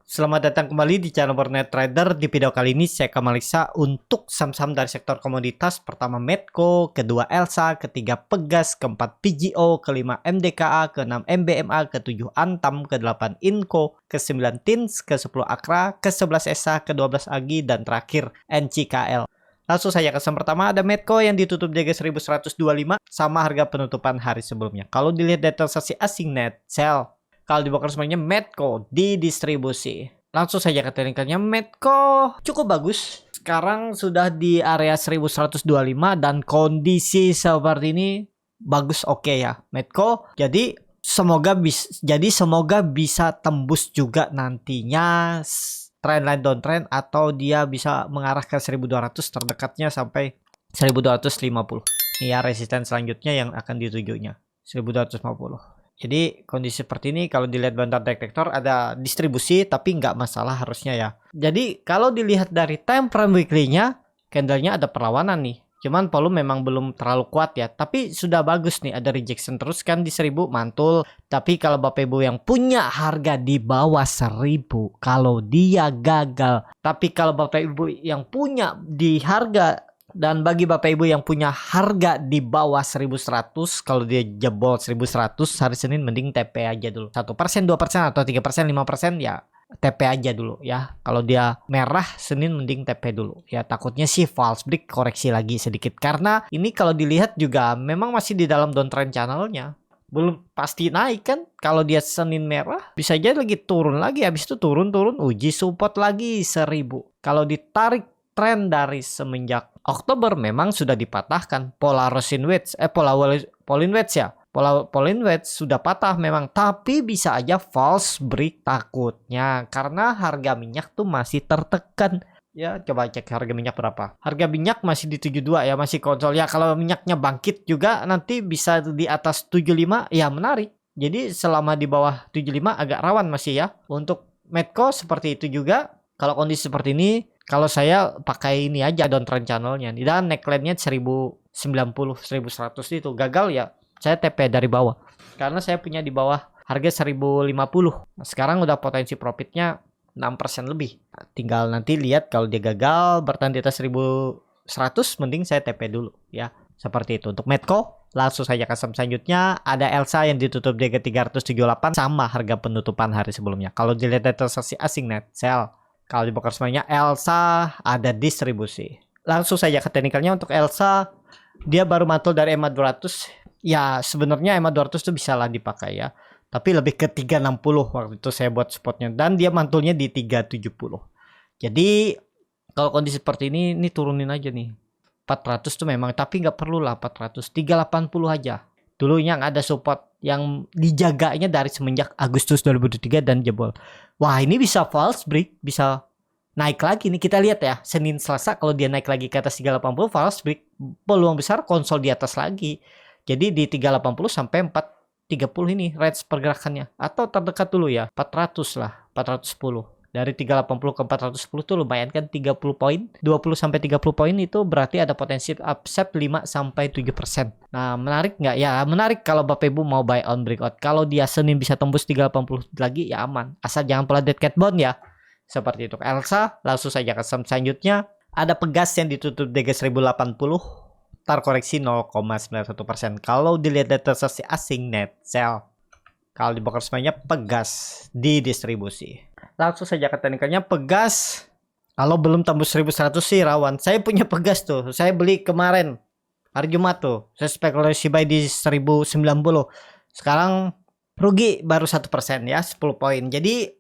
Selamat datang kembali di channel Bernet Trader. Di video kali ini saya akan memeriksa untuk saham-saham dari sektor komoditas. Pertama Medco, kedua Elsa, ketiga Pegas, keempat PGO, kelima MDKA, keenam MBMA, ketujuh Antam, kedelapan Inco, ke-9 Tins, ke-10 Akra, ke-11 ESA, ke-12 Agi, dan terakhir NCKL. Langsung saja ke saham pertama, ada Medco yang ditutup di harga 1125 sama harga penutupan hari sebelumnya. Kalau dilihat dari transaksi asing net sell, kalau dibongkar semuanya Medco di distribusi. Langsung saja ke teknikalnya, Medco cukup bagus. Sekarang sudah di area 1125 dan kondisi seperti ini bagus, oke ya Medco. Jadi semoga bisa tembus juga nantinya trendline downtrend atau dia bisa mengarah ke 1200 terdekatnya sampai 1250. Ini ya resisten selanjutnya yang akan ditujunya 1250. Jadi kondisi seperti ini kalau dilihat bentar detektor ada distribusi tapi nggak masalah harusnya ya. Jadi kalau dilihat dari time frame weekly-nya, candle-nya ada perlawanan nih. Cuman volume memang belum terlalu kuat ya. Tapi sudah bagus nih, ada rejection terus kan di 1000 mantul. Tapi kalau Bapak Ibu yang punya harga di bawah 1000, kalau dia gagal. Tapi kalau Bapak Ibu yang punya di harga, dan bagi Bapak Ibu yang punya harga di bawah 1100, kalau dia jebol 1100 hari Senin mending TP aja dulu. 1%, 2% atau 3%, 5% ya TP aja dulu ya. Kalau dia merah Senin mending TP dulu. Ya takutnya sih false break, koreksi lagi sedikit. Karena ini kalau dilihat juga memang masih di dalam downtrend channelnya. Belum pasti naik kan. Kalau dia Senin merah bisa aja lagi turun lagi. Habis itu turun uji support lagi 1000. Kalau ditarik tren dari semenjak Oktober memang sudah dipatahkan pola Rosin Wedge, Pauline Wedge ya. Pauline Wedge sudah patah memang, tapi bisa aja false break takutnya karena harga minyak tuh masih tertekan. Ya coba cek harga minyak berapa. Harga minyak masih di 72 ya, masih konsol ya. Kalau minyaknya bangkit juga nanti bisa di atas 75 ya menarik. Jadi selama di bawah 75 agak rawan masih ya. Untuk Medco seperti itu juga. Kalau kondisi seperti ini, kalau saya pakai ini aja downtrend channelnya nih, dan neckline-nya 1090, 1100 itu gagal ya, saya TP dari bawah. Karena saya punya di bawah harga 1050. Nah, sekarang udah potensi profitnya 6% lebih. Nah, tinggal nanti lihat kalau dia gagal bertahan di atas 1100, mending saya TP dulu ya. Seperti itu untuk Medco. Langsung saja ke saham selanjutnya, ada Elsa yang ditutup di harga 378 sama harga penutupan hari sebelumnya. Kalau dilihat dari transaksi asing net sell, kalau dibongkar semuanya Elsa ada distribusi. Langsung saja ke teknikalnya untuk Elsa, dia baru mantul dari EMA 200. Ya sebenarnya EMA 200 itu bisa lah dipakai ya. Tapi lebih ke 360 waktu itu saya buat spotnya. Dan dia mantulnya di 370. Jadi kalau kondisi seperti ini turunin aja nih. 400 tuh memang, tapi nggak perlu lah 400. 380 aja. Dulu yang ada support yang dijaganya dari semenjak Agustus 2023 dan jebol. Wah ini bisa false break, bisa naik lagi nih. Kita lihat ya, Senin Selasa kalau dia naik lagi ke atas 380 false break, peluang besar konsol di atas lagi. Jadi di 380 sampai 430 ini range pergerakannya. Atau terdekat dulu ya, 400 lah, 410. Dari 380 ke 410 tuh lumayan kan, 30 poin, 20 sampai 30 poin itu berarti ada potensi upside 5 sampai 7%. Nah, menarik nggak? Ya, menarik kalau Bapak Ibu mau buy on breakout. Kalau dia Senin bisa tembus 380 lagi ya aman. Asal jangan pola dead cat bond ya. Seperti itu. Elsa, langsung saja ke saham selanjutnya. Ada Pegas yang ditutup di 1080. Tar koreksi 0,91%. Kalau dilihat dari transaksi asing net sell, kalau dibongkar semuanya Pegas di distribusi. Langsung saja ke teknikalnya, Pegas kalau belum tembus 1100 sih rawan. Saya punya Pegas tuh, saya beli kemarin hari Jumat tuh, saya spekulasi buy di 1090. Sekarang rugi baru 1% ya, 10 poin. Jadi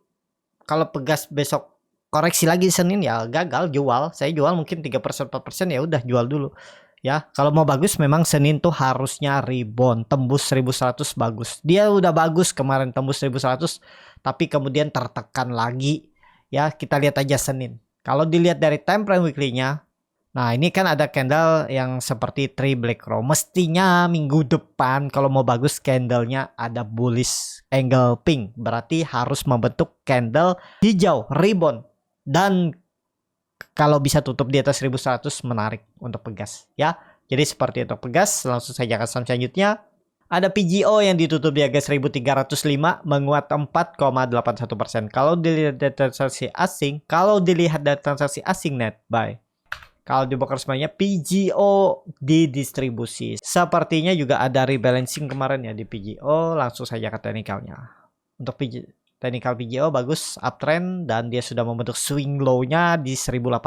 kalau Pegas besok koreksi lagi Senin ya gagal jual. Saya jual mungkin 3% 4% ya udah jual dulu. Ya, kalau mau bagus memang Senin tuh harusnya rebound, tembus 1100 bagus. Dia udah bagus kemarin tembus 1100, tapi kemudian tertekan lagi. Ya, kita lihat aja Senin. Kalau dilihat dari time frame weekly-nya, nah ini kan ada candle yang seperti tree black row. Mestinya minggu depan kalau mau bagus candlenya ada bullish angle pink. Berarti harus membentuk candle hijau, rebound. Dan kalau bisa tutup di atas 1100 menarik untuk Pegas ya. Jadi seperti itu Pegas. Langsung saja ke saham selanjutnya. Ada PGO yang ditutup di harga 1305 menguat 4,81%. Kalau dilihat dari transaksi asing net buy. Kalau dibongkar semuanya PGO di distribusi. Sepertinya juga ada rebalancing kemarin ya di PGO. Langsung saja ke teknikalnya. Untuk technical PGO bagus uptrend dan dia sudah membentuk swing low-nya di 1080.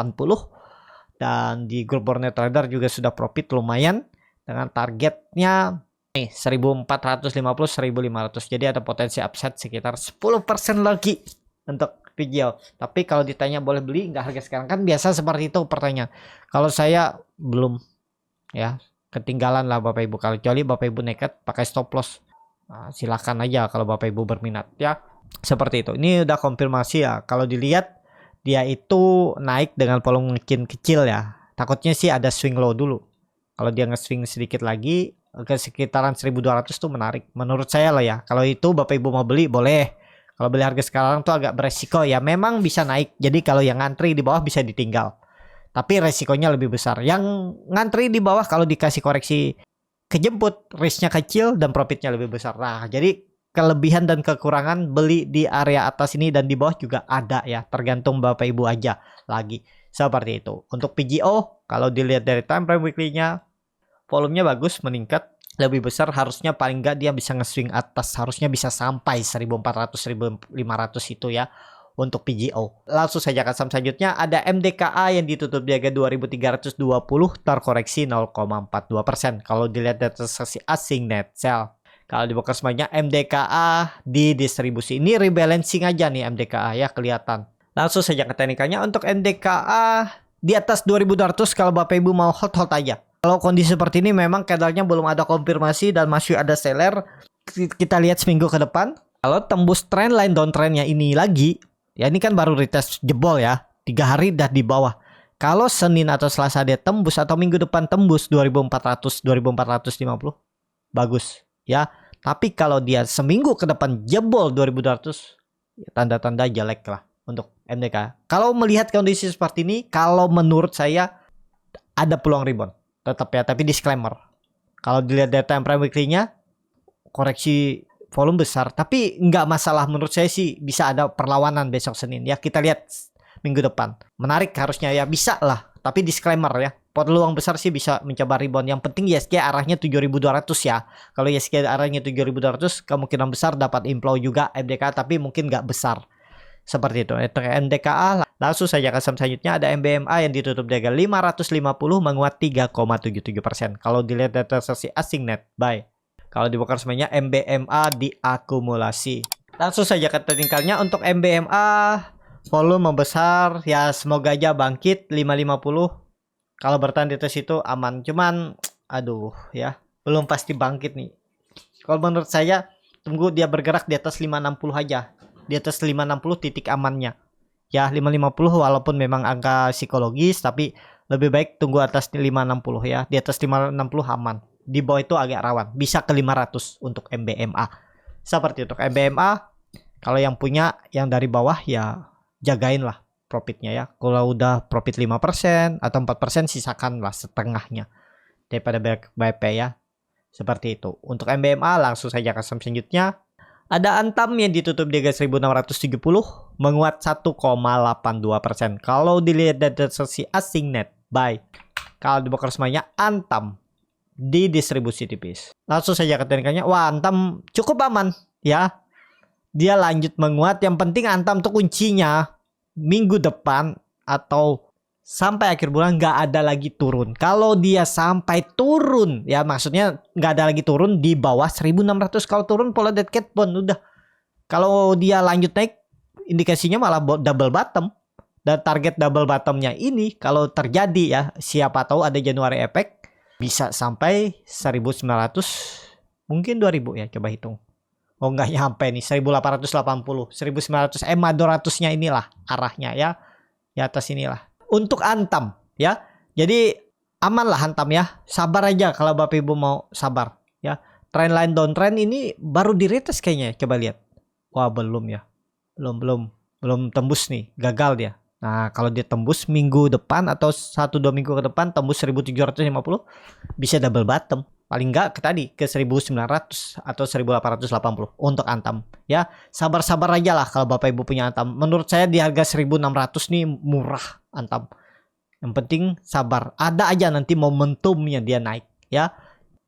Dan di grup Borneo Trader juga sudah profit lumayan dengan targetnya nih 1450 1500. Jadi ada potensi upside sekitar 10% lagi untuk PGO. Tapi kalau ditanya boleh beli nggak harga sekarang, kan biasa seperti itu pertanyaan. Kalau saya belum ya, ketinggalan lah Bapak Ibu. Kecuali Bapak Ibu nekat pakai stop loss. Nah, silakan aja kalau Bapak Ibu berminat ya. Seperti itu. Ini udah konfirmasi ya. Kalau dilihat dia itu naik dengan volume makin kecil ya. Takutnya sih ada swing low dulu. Kalau dia nge-swing sedikit lagi ke sekitaran 1200 tuh menarik menurut saya lah ya. Kalau itu Bapak Ibu mau beli boleh. Kalau beli harga sekarang tuh agak beresiko ya. Memang bisa naik. Jadi kalau yang ngantri di bawah bisa ditinggal. Tapi resikonya lebih besar. Yang ngantri di bawah kalau dikasih koreksi kejemput, risknya kecil dan profitnya lebih besar. Nah, jadi kelebihan dan kekurangan beli di area atas ini dan di bawah juga ada ya. Tergantung Bapak Ibu aja lagi. Seperti itu. Untuk PGO kalau dilihat dari time frame weekly-nya, volumenya bagus, meningkat, lebih besar, harusnya paling nggak dia bisa nge-swing atas, harusnya bisa sampai 1400 1500 itu ya untuk PGO. Langsung saja ke saham selanjutnya, ada MDKA yang ditutup di harga 2320, terkoreksi 0,42%. Kalau dilihat dari transaksi asing net sell, kalau dibuka semuanya MDKA di distribusi. Ini rebalancing aja nih MDKA ya, kelihatan. Langsung saja ke teknikalnya, untuk MDKA di atas 2200 kalau Bapak Ibu mau hold aja. Kalau kondisi seperti ini memang candlenya belum ada konfirmasi dan masih ada seller. Kita lihat seminggu ke depan. Kalau tembus trendline downtrendnya ini lagi, ya ini kan baru retest jebol ya. 3 hari dah di bawah. Kalau Senin atau Selasa dia tembus atau minggu depan tembus 2400, 2450, bagus ya. Tapi kalau dia seminggu ke depan jebol 2200, ya tanda-tanda jelek lah untuk MDK. Kalau melihat kondisi seperti ini, kalau menurut saya ada peluang rebound. Tetap ya, tapi disclaimer. Kalau dilihat data yang prime weekly-nya, koreksi volume besar. Tapi nggak masalah menurut saya sih, bisa ada perlawanan besok Senin. Ya kita lihat minggu depan. Menarik harusnya ya, bisa lah. Tapi disclaimer ya, peluang besar sih bisa mencoba rebound. Yang penting ISG arahnya 7200 ya. Kalau ISG arahnya 7200, kemungkinan besar dapat inflow juga MDK, tapi mungkin nggak besar. Seperti itu. MDKA. Langsung saja ke saham selanjutnya, ada MBMA yang ditutup di harga 550 menguat 3,77%. Kalau dilihat dari transaksi asing net buy. Kalau dibongkar semuanya MBMA diakumulasi. Langsung saja ke teknikalnya, untuk MBMA volume membesar ya, semoga aja bangkit 550. Kalau bertahan di atas itu aman. Cuman aduh ya, belum pasti bangkit nih. Kalau menurut saya tunggu dia bergerak di atas 560 aja. Di atas 560 titik amannya. Ya 550 walaupun memang angka psikologis, tapi lebih baik tunggu atas 560 ya. Di atas 560 aman. Di bawah itu agak rawan. Bisa ke 500 untuk MBMA. Seperti untuk MBMA. Kalau yang punya yang dari bawah ya jagain lah profitnya ya. Kalau udah profit 5% atau 4%, sisakan lah setengahnya daripada BP ya. Seperti itu. Untuk MBMA langsung saja ke saham selanjutnya. Ada Antam yang ditutup di harga 1670 menguat 1,82%. Kalau dilihat dari sesi asing net buy. Kalau dibongkar semuanya Antam di distribusi tipis. Langsung saja ke teknikalnya. Wah, Antam cukup aman ya. Dia lanjut menguat. Yang penting Antam tuh kuncinya minggu depan atau sampai akhir bulan nggak ada lagi turun. Kalau dia sampai turun ya, maksudnya nggak ada lagi turun di bawah 1600. Kalau turun pola dead cat pun udah. Kalau dia lanjut naik, indikasinya malah double bottom. Dan target double bottomnya ini kalau terjadi ya, siapa tahu ada Januari effect, bisa sampai 1900, mungkin 2000 ya, coba hitung. Oh nggak nyampe nih, 1880, 1900 EMA 200-nya inilah arahnya ya. Di atas inilah. Untuk Antam ya. Jadi aman lah Antam ya. Sabar aja kalau Bapak Ibu mau sabar ya. Trendline downtrend ini baru di retest kayaknya. Coba lihat. Wah, belum ya. Belum tembus nih. Gagal dia. Nah, kalau dia tembus minggu depan atau 1-2 minggu ke depan tembus 1750, bisa double bottom. paling enggak ke 1900 atau 1880 untuk Antam ya. Sabar-sabar aja lah kalau Bapak Ibu punya Antam. Menurut saya di harga 1600 nih murah Antam. Yang penting sabar, ada aja nanti momentumnya dia naik ya.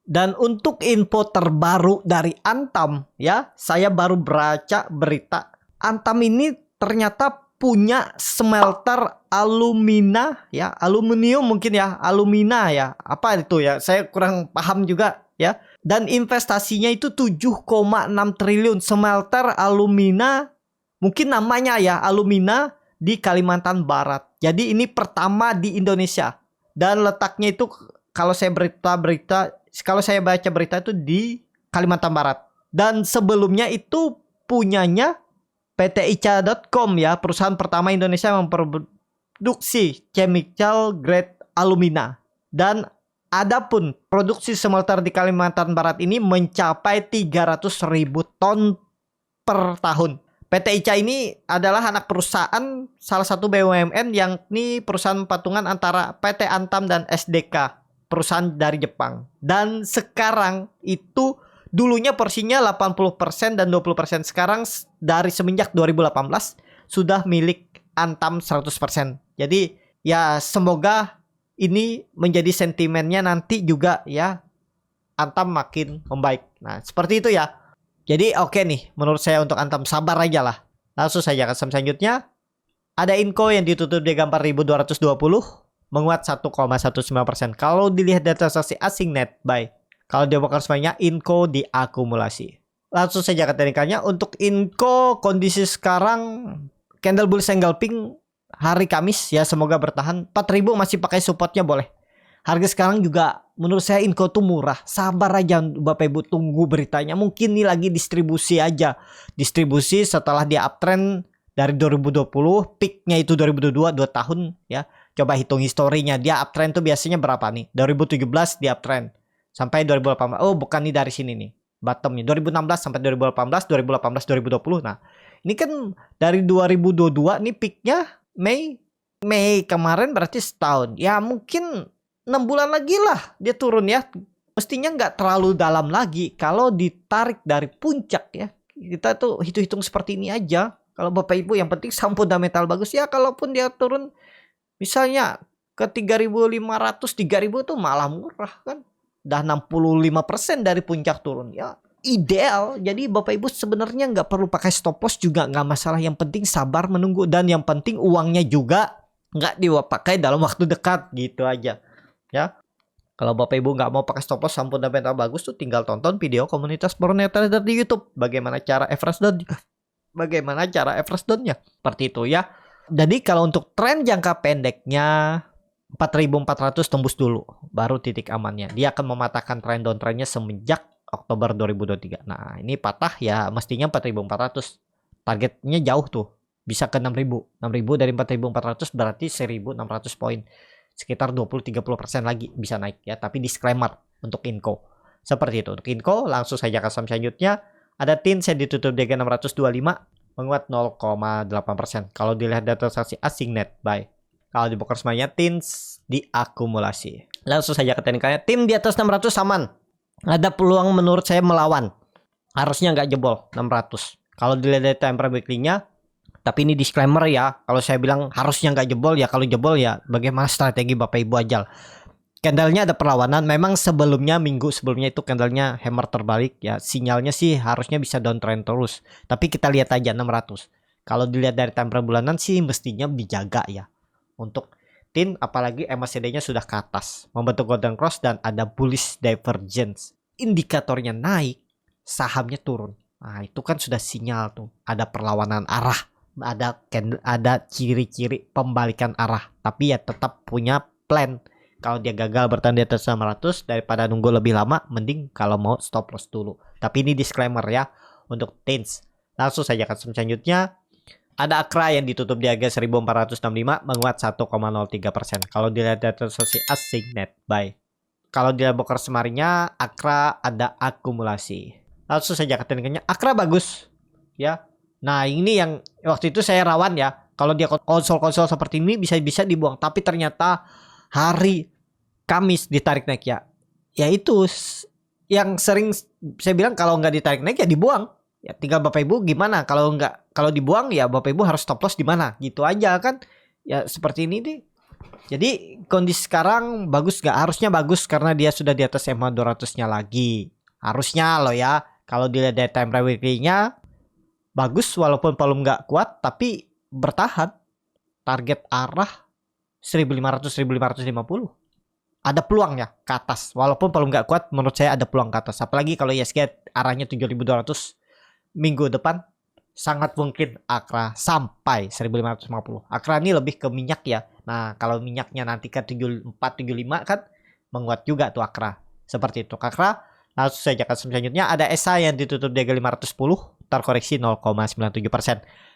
Dan untuk info terbaru dari Antam ya, saya baru baca berita Antam ini ternyata punya smelter alumina ya, aluminium mungkin ya, alumina ya. Apa itu ya? Saya kurang paham juga ya. Dan investasinya itu 7,6 triliun smelter alumina. Mungkin namanya ya, alumina di Kalimantan Barat. Jadi ini pertama di Indonesia. Dan letaknya itu kalau saya baca berita itu di Kalimantan Barat. Dan sebelumnya itu punyanya PT ICA.com ya, perusahaan pertama Indonesia yang memproduksi chemical grade alumina. Dan adapun produksi smelter di Kalimantan Barat ini mencapai 300.000 ton per tahun. PT ICA ini adalah anak perusahaan salah satu BUMN yang ini perusahaan patungan antara PT Antam dan SDK, perusahaan dari Jepang. Dan sekarang itu dulunya porsinya 80% dan 20%. Sekarang dari semenjak 2018 sudah milik Antam 100%. Jadi ya semoga ini menjadi sentimennya nanti juga ya, Antam makin membaik. Nah seperti itu ya. Jadi oke nih menurut saya untuk Antam, sabar aja lah. Langsung saja ke saham selanjutnya. Ada Inco yang ditutup di gambar 1220 menguat 1,19%. Kalau dilihat data transaksi asing net buy, kalau dia bakal semuanya Inco diakumulasi. Langsung saja ke teknikalnya. Untuk Inco kondisi sekarang candle bullish engulfing hari Kamis ya, semoga bertahan. 4000 masih pakai supportnya boleh. Harga sekarang juga menurut saya Inco tuh murah. Sabar aja Bapak Ibu, tunggu beritanya. Mungkin ini lagi distribusi aja. Distribusi setelah dia uptrend dari 2020, peaknya itu 2022, 2 tahun ya. Coba hitung historinya, dia uptrend tuh biasanya berapa nih? 2017 dia uptrend sampai 2018. Oh, bukan nih dari sini nih. Bottomnya 2016 sampai 2018, 2018 2020. Nah, ini kan dari 2022 nih peaknya Mei kemarin, berarti setahun. Ya mungkin 6 bulan lagi lah dia turun ya. Mestinya nggak terlalu dalam lagi kalau ditarik dari puncak ya. Kita tuh hitung-hitung seperti ini aja. Kalau Bapak Ibu yang penting saham fundamental bagus ya. Kalaupun dia turun misalnya ke 3.500, 3.000 tuh malah murah kan. Udah 65% dari puncak turun ya. Ideal. Jadi Bapak Ibu sebenarnya nggak perlu pakai stop loss juga, nggak masalah. Yang penting sabar menunggu. Dan yang penting uangnya juga nggak dipakai dalam waktu dekat gitu aja ya. Kalau Bapak Ibu nggak mau pakai stop loss saham fundamental bagus tuh tinggal tonton video komunitas Borneo Trader di YouTube. Bagaimana cara average down-nya. Seperti itu ya. Jadi kalau untuk tren jangka pendeknya 4.400 tembus dulu baru titik amannya. Dia akan mematahkan tren downtrendnya semenjak Oktober 2023. Nah, ini patah ya mestinya 4.400. Targetnya jauh tuh. Bisa ke 6.000. 6.000 dari 4.400 berarti 1.600 poin. Sekitar 20-30% lagi bisa naik ya. Tapi disclaimer untuk Inco. Seperti itu. Untuk Inco langsung saja ke saham selanjutnya. Ada TIN saya ditutup di 625 menguat 0,8%. Kalau dilihat data transaksi asing net buy. Kalau dibongkar semuanya TIN diakumulasi. Langsung saja ke teknikalnya. TIN di atas 600 aman. Ada peluang menurut saya melawan. Harusnya nggak jebol 600. Kalau dilihat dari time frame weekly-nya. Tapi ini disclaimer ya, kalau saya bilang harusnya nggak jebol ya, kalau jebol ya bagaimana strategi Bapak Ibu aja. Candlenya ada perlawanan, memang sebelumnya minggu sebelumnya itu candlenya hammer terbalik ya, sinyalnya sih harusnya bisa downtrend terus. Tapi kita lihat aja 600. Kalau dilihat dari time frame bulanan sih mestinya dijaga ya. Untuk TIN apalagi MACD-nya sudah ke atas, membentuk golden cross dan ada bullish divergence. Indikatornya naik, sahamnya turun. Nah, itu kan sudah sinyal tuh, ada perlawanan arah. Ada ciri-ciri pembalikan arah, tapi ya tetap punya plan. Kalau dia gagal bertahan di atas 600 daripada nunggu lebih lama, mending kalau mau stop loss dulu. Tapi ini disclaimer ya untuk TINS. Langsung saja ke selanjutnya. Ada Akra yang ditutup di harga 1465 menguat 1,03%. Kalau dilihat data transaksi asing net buy. Kalau dilihat broker semarinya Akra ada akumulasi. Langsung saja ke tekniknya. Akra bagus ya. Nah ini yang waktu itu saya rawan ya. Kalau dia konsol-konsol seperti ini bisa dibuang. Tapi ternyata hari Kamis ditarik naik ya. Ya itu yang sering saya bilang kalau nggak ditarik naik ya dibuang. Ya tinggal Bapak Ibu gimana, kalau dibuang ya Bapak Ibu harus stop loss di mana. Gitu aja kan. Ya seperti ini deh. Jadi kondisi sekarang bagus nggak? Harusnya bagus karena dia sudah di atas EMA 200-nya lagi. Harusnya loh ya. Kalau dilihat dari time frame weekly-nya bagus walaupun volume nggak kuat tapi bertahan. Target arah 1500-1550. Ada peluang ya ke atas. Walaupun volume nggak kuat menurut saya ada peluang ke atas. Apalagi kalau ISG arahnya 7200 minggu depan sangat mungkin Akra sampai 1550. Akra ini lebih ke minyak ya. Nah, kalau minyaknya nanti ke 74 75 kan menguat juga tuh Akra. Seperti itu. Akra langsung saja ke selanjutnya ada ESA yang ditutup di 510 terkoreksi 0,97%.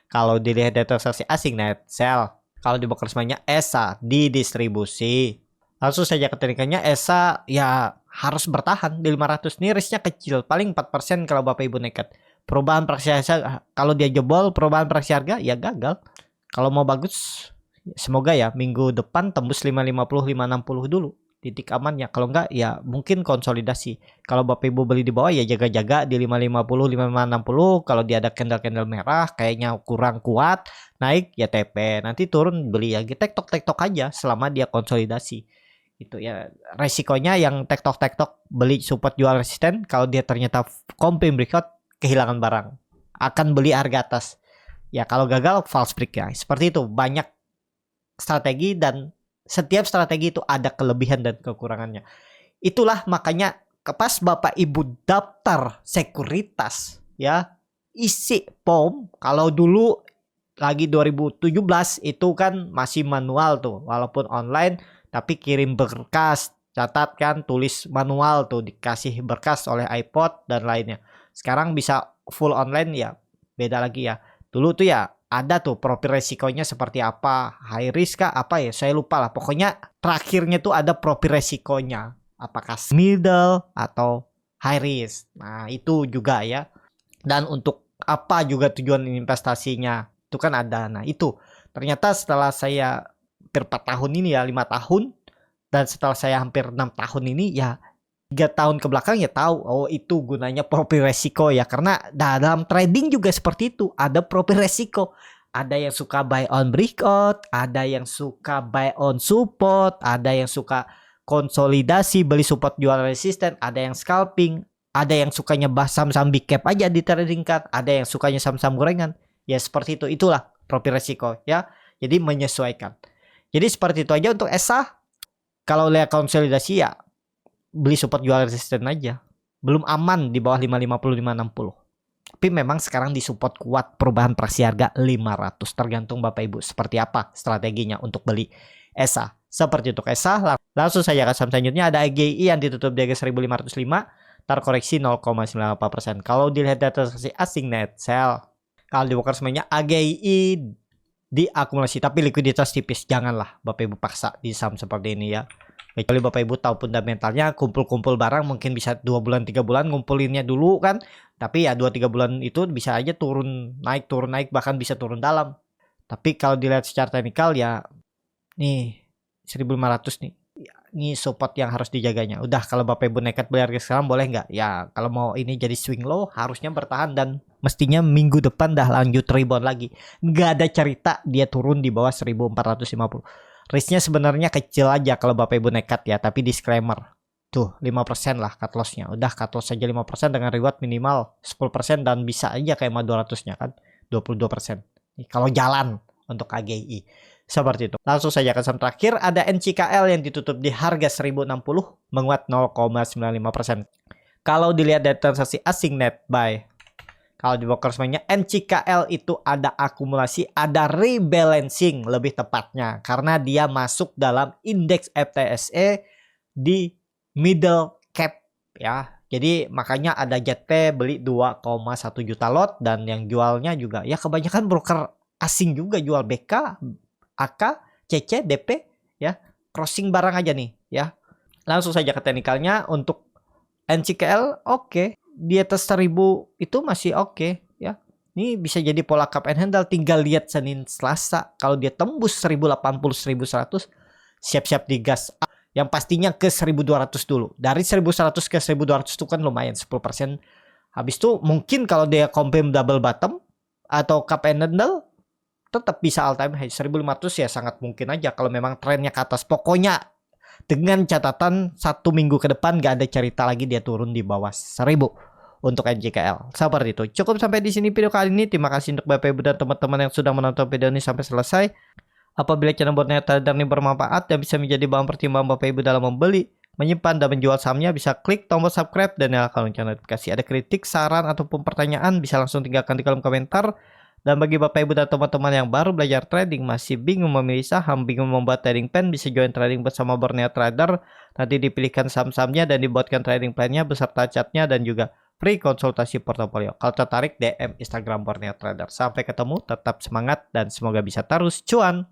Kalau dilihat dari transaksi asing net sell, kalau di broker semuanya ESA didistribusi. Langsung saja ke teknikannya ESA ya harus bertahan di 500 nih, risknya kecil, paling 4% kalau Bapak Ibu nekat. Perubahan praksi harga kalau dia jebol perubahan praksi harga ya gagal. Kalau mau bagus semoga ya minggu depan tembus 550 560 dulu titik amannya. Kalau enggak ya mungkin konsolidasi. Kalau Bapak Ibu beli di bawah ya jaga-jaga di 550 560. Kalau dia ada candle-candle merah kayaknya kurang kuat, naik ya TP. Nanti turun beli lagi, tektok-tektok aja selama dia konsolidasi. Itu ya resikonya yang tektok-tektok beli support jual resisten, kalau dia ternyata confirm breakout kehilangan barang akan beli harga atas ya, kalau gagal false break ya. Seperti itu, banyak strategi dan setiap strategi itu ada kelebihan dan kekurangannya. Itulah makanya pas Bapak Ibu daftar sekuritas ya isi POM. Kalau dulu lagi 2017 itu kan masih manual tuh, walaupun online tapi kirim berkas, catat kan, tulis manual tuh, dikasih berkas oleh iPod dan lainnya. Sekarang bisa full online ya, beda lagi ya. Dulu tuh ya ada tuh profil resikonya seperti apa, high risk kah apa ya, saya lupa lah. Pokoknya terakhirnya tuh ada profil resikonya, apakah middle atau high risk. Nah itu juga ya. Dan untuk apa juga tujuan investasinya itu kan ada. Nah itu ternyata setelah saya hampir 4 tahun ini ya, 5 tahun, dan setelah saya hampir 6 tahun ini ya 3 tahun ke belakang ya tahu, oh itu gunanya profil resiko ya. Karena dalam trading juga seperti itu, ada profil resiko. Ada yang suka buy on breakout, ada yang suka buy on support, ada yang suka konsolidasi beli support jual resisten, ada yang scalping, ada yang sukanya bahas saham-saham big cap aja di trading kan, ada yang sukanya saham-saham gorengan. Ya seperti itu, itulah profil resiko ya. Jadi menyesuaikan. Jadi seperti itu aja untuk ESA. Kalau lihat konsolidasi ya beli support jual resisten aja. Belum aman di bawah 550 560. Tapi memang sekarang di support kuat perubahan praksi harga 500. Tergantung Bapak Ibu seperti apa strateginya untuk beli ESA. Seperti untuk ESA, langsung saja ke saham selanjutnya ada AGI yang ditutup di harga 1505, terkoreksi 0,98%. Kalau dilihat data transaksi asing net sell, kalau di broker semuanya AGI diakumulasi tapi likuiditas tipis, janganlah Bapak Ibu paksa di saham seperti ini ya. Kecuali Bapak Ibu tahu fundamentalnya, kumpul-kumpul barang mungkin bisa 2 bulan 3 bulan ngumpulinnya dulu kan. Tapi ya 2-3 bulan itu bisa aja turun naik bahkan bisa turun dalam. Tapi kalau dilihat secara teknikal ya nih 1500 nih. Ini support yang harus dijaganya. Udah kalau Bapak Ibu nekat beli harga sekarang boleh nggak? Ya kalau mau ini jadi swing low harusnya bertahan dan mestinya minggu depan dah lanjut rebound lagi. Nggak ada cerita dia turun di bawah 1450. Risknya sebenarnya kecil aja kalau Bapak Ibu nekat ya, tapi disclaimer. Tuh 5% lah cut lossnya. Udah cut loss aja 5% dengan reward minimal 10% dan bisa aja kayak 200-nya kan 22%. Kalau jalan untuk AGI. Seperti itu. Langsung saja ke saham terakhir ada NCKL yang ditutup di harga 1060 menguat 0,95%. Kalau dilihat dari transaksi asing net buy, kalau di broker semuanya NCKL itu ada akumulasi, ada rebalancing lebih tepatnya karena dia masuk dalam indeks FTSE di middle cap ya. Jadi makanya ada JT beli 2,1 juta lot dan yang jualnya juga ya kebanyakan broker asing juga jual BK, AK, CC, DP ya. Crossing barang aja nih ya. Langsung saja ke teknikalnya untuk NCKL oke. Di atas 1000 itu masih oke ya. Ini bisa jadi pola cup and handle, tinggal lihat Senin Selasa kalau dia tembus 1080 1100 siap-siap digas Yang pastinya ke 1200 dulu. Dari 1100 ke 1200 itu kan lumayan 10%. Habis itu mungkin kalau dia confirm double bottom atau cup and handle tetap bisa all time high 1500 ya, sangat mungkin aja kalau memang trennya ke atas. Pokoknya dengan catatan 1 minggu ke depan gak ada cerita lagi dia turun di bawah 1000 untuk NJKL. Seperti itu. Cukup sampai di sini video kali ini. Terima kasih untuk Bapak Ibu dan teman-teman yang sudah menonton video ini sampai selesai. Apabila channel Borneo Trader ini bermanfaat dan bisa menjadi bahan pertimbangan Bapak Ibu dalam membeli, menyimpan dan menjual sahamnya, bisa klik tombol subscribe dan nyalakan lonceng notifikasi. Ada kritik, saran ataupun pertanyaan bisa langsung tinggalkan di kolom komentar. Dan bagi Bapak Ibu dan teman-teman yang baru belajar trading, masih bingung memilih saham, bingung membuat trading plan, bisa join trading bersama Borneo Trader. Nanti dipilihkan saham-sahamnya dan dibuatkan trading plan-nya beserta chartnya dan juga free konsultasi portofolio. Kalau tertarik, DM Instagram Borneo Trader. Sampai ketemu, tetap semangat dan semoga bisa terus cuan.